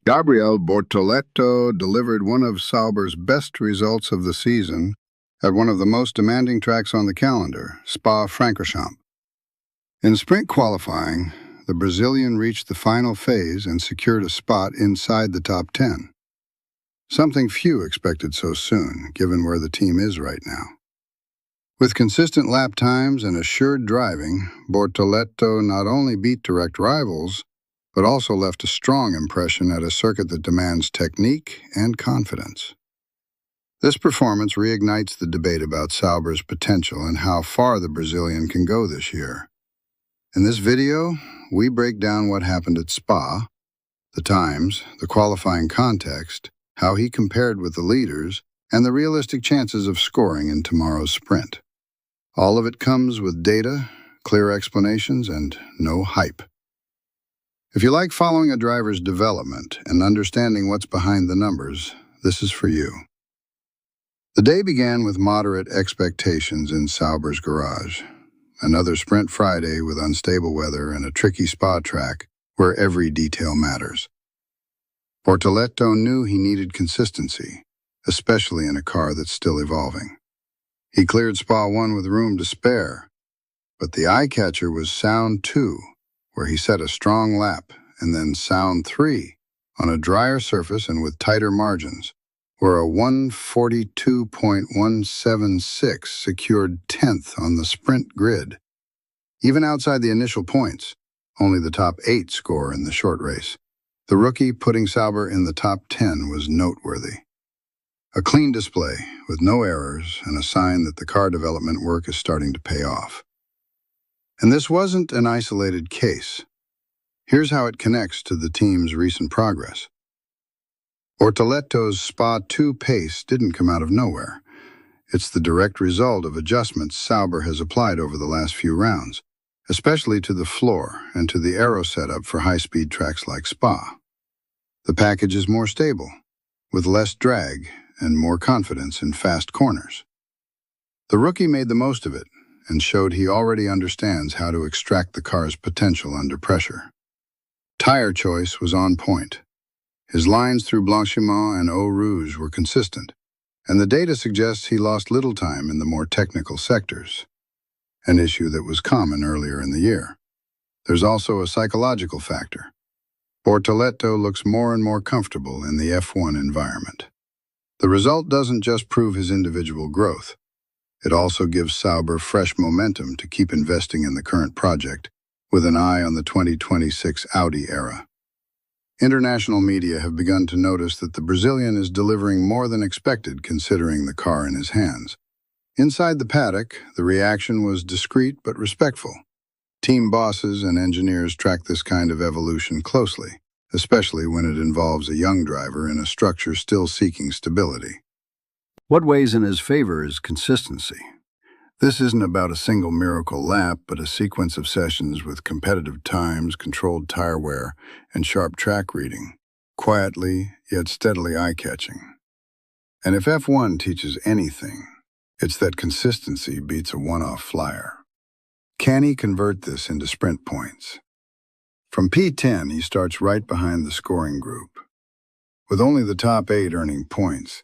Gabriel Bortoletto delivered one of Sauber's best results of the season at one of the most demanding tracks on the calendar, Spa-Francorchamps. In sprint qualifying, the Brazilian reached the final phase and secured a spot inside the top 10. Something few expected so soon, given where the team is right now. With consistent lap times and assured driving, Bortoletto not only beat direct rivals, but also left a strong impression at a circuit that demands technique and confidence. This performance reignites the debate about Sauber's potential and how far the Brazilian can go this year. In this video, we break down what happened at Spa, the times, the qualifying context, how he compared with the leaders, and the realistic chances of scoring in tomorrow's sprint. All of it comes with data, clear explanations, and no hype. If you like following a driver's development and understanding what's behind the numbers, this is for you. The day began with moderate expectations in Sauber's garage. Another sprint Friday with unstable weather and a tricky Spa track where every detail matters. Bortoletto knew he needed consistency, especially in a car that's still evolving. He cleared Spa 1 with room to spare, but the eye-catcher was Sound 2, where he set a strong lap, and then Sound 3, on a drier surface and with tighter margins, where a 1:42.176 secured 10th on the sprint grid. Even outside the initial points, only the top 8 score in the short race. The rookie putting Sauber in the top 10 was noteworthy. A clean display, with no errors, and a sign that the car development work is starting to pay off. And this wasn't an isolated case. Here's how it connects to the team's recent progress. Bortoletto's Spa 2 pace didn't come out of nowhere. It's the direct result of adjustments Sauber has applied over the last few rounds, especially to the floor and to the aero setup for high-speed tracks like Spa. The package is more stable, with less drag and more confidence in fast corners. The rookie made the most of it and showed he already understands how to extract the car's potential under pressure. Tire choice was on point. His lines through Blanchimont and Eau Rouge were consistent, and the data suggests he lost little time in the more technical sectors, an issue that was common earlier in the year. There's also a psychological factor. Bortoletto looks more and more comfortable in the F1 environment. The result doesn't just prove his individual growth. It also gives Sauber fresh momentum to keep investing in the current project, with an eye on the 2026 Audi era. International media have begun to notice that the Brazilian is delivering more than expected considering the car in his hands. Inside the paddock, the reaction was discreet but respectful. Team bosses and engineers track this kind of evolution closely, especially when it involves a young driver in a structure still seeking stability. What weighs in his favor is consistency. This isn't about a single miracle lap, but a sequence of sessions with competitive times, controlled tire wear, and sharp track reading, quietly yet steadily eye-catching. And if F1 teaches anything, it's that consistency beats a one-off flyer. Can he convert this into sprint points? From P10, he starts right behind the scoring group. With only the top 8 earning points,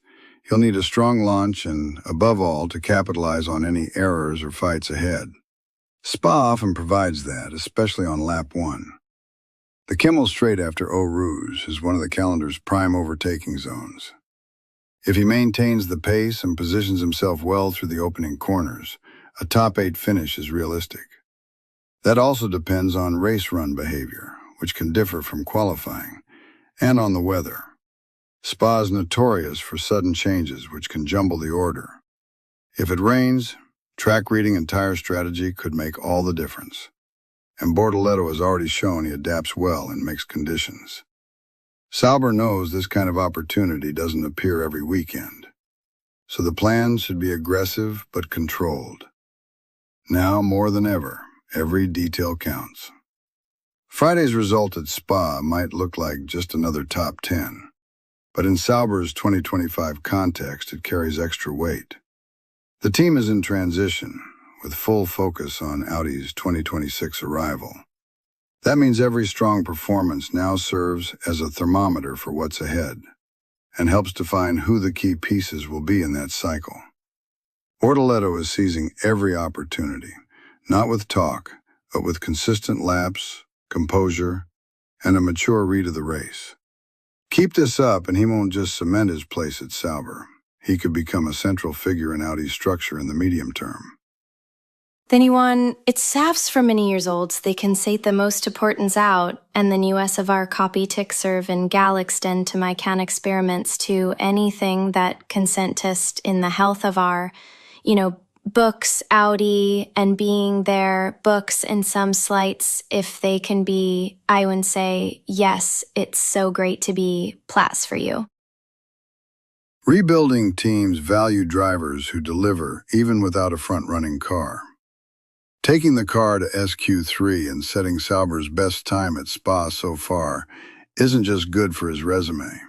he'll need a strong launch and, above all, to capitalize on any errors or fights ahead. Spa often provides that, especially on lap 1. The Kimmel straight after Eau Rouge is one of the calendar's prime overtaking zones. If he maintains the pace and positions himself well through the opening corners, a top 8 finish is realistic. That also depends on race run behavior, which can differ from qualifying, and on the weather. Spa is notorious for sudden changes which can jumble the order. If it rains, track reading and tire strategy could make all the difference. And Bortoletto has already shown he adapts well in mixed conditions. Sauber knows this kind of opportunity doesn't appear every weekend, so the plan should be aggressive but controlled. Now, more than ever, every detail counts. Friday's result at Spa might look like just another top 10, but in Sauber's 2025 context, it carries extra weight. The team is in transition, with full focus on Audi's 2026 arrival. That means every strong performance now serves as a thermometer for what's ahead and helps define who the key pieces will be in that cycle. Bortoletto is seizing every opportunity, not with talk, but with consistent laps, composure, and a mature read of the race. Keep this up and he won't just cement his place at Sauber. He could become a central figure in Audi's structure in the medium term. Then he won, it's SAFs for many years olds, they can say the most importance out, and the US of our copy tick serve and gal extend to my can experiments to anything that consent test in the health of our, books, Audi, and being their books in some slights, if they can be, I would say, yes, it's so great to be Platts for you. Rebuilding teams value drivers who deliver even without a front-running car. Taking the car to SQ3 and setting Sauber's best time at Spa so far isn't just good for his resume.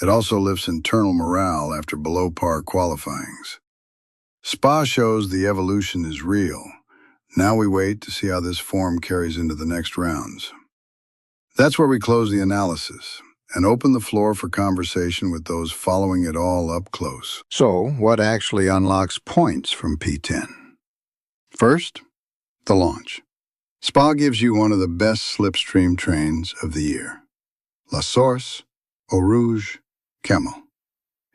It also lifts internal morale after below-par qualifyings. Spa shows the evolution is real. Now we wait to see how this form carries into the next rounds. That's where we close the analysis and open the floor for conversation with those following it all up close. So, what actually unlocks points from P10? First, the launch. Spa gives you one of the best slipstream trains of the year. La Source, Eau Rouge, Camel.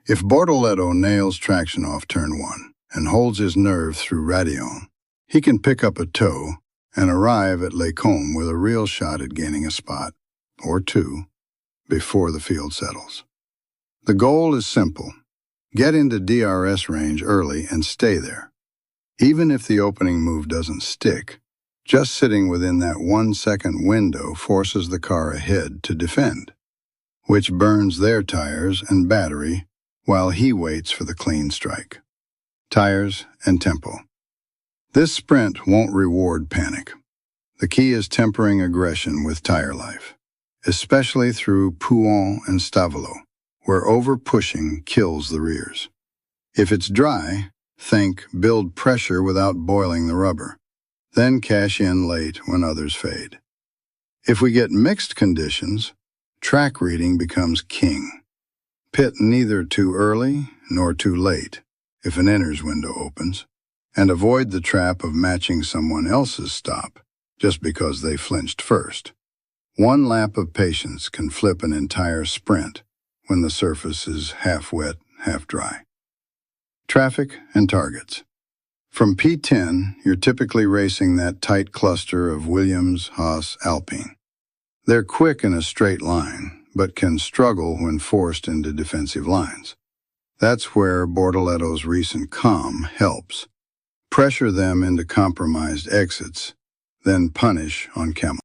If Bortoletto nails traction off turn 1 and holds his nerve through Radillon, he can pick up a toe and arrive at Les Combes with a real shot at gaining a spot, or two, before the field settles. The goal is simple. Get into DRS range early and stay there. Even if the opening move doesn't stick, just sitting within that 1-second window forces the car ahead to defend, which burns their tires and battery while he waits for the clean strike. Tires and tempo. This sprint won't reward panic. The key is tempering aggression with tire life, especially through Pouhon and Stavelot, where over-pushing kills the rears. If it's dry, think build pressure without boiling the rubber, then cash in late when others fade. If we get mixed conditions, track reading becomes king. Pit neither too early nor too late if an enters window opens, and avoid the trap of matching someone else's stop just because they flinched first. One lap of patience can flip an entire sprint when the surface is half wet, half dry. Traffic and targets. From P10, you're typically racing that tight cluster of Williams, Haas, Alpine. They're quick in a straight line, but can struggle when forced into defensive lines. That's where Bortoletto's recent calm helps. Pressure them into compromised exits, then punish on Camel.